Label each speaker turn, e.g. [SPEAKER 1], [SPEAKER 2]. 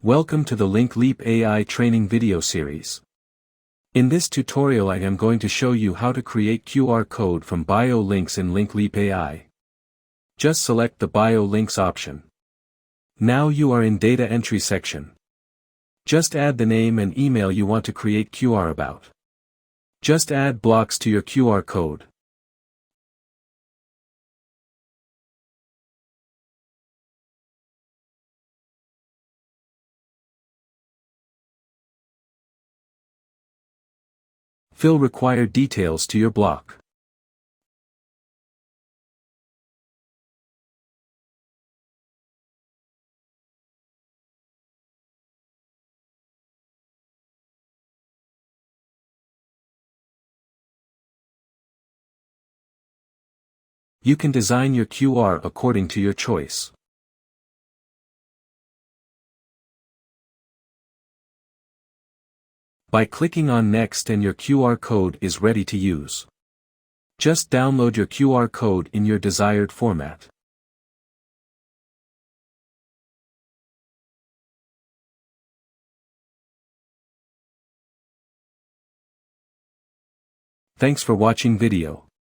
[SPEAKER 1] Welcome to the LinkLeap AI training video series. In this tutorial I am going to show you how to create QR code from bio links in LinkLeap AI. Just select the bio links option. Now you are in data entry section. Just add the name and email you want to create QR about. Just add blocks to your QR code. Fill required details to your block. You can design your QR according to your choice. By clicking on Next and your QR code is ready to use. Just download your QR code in your desired format. Thanks for watching video.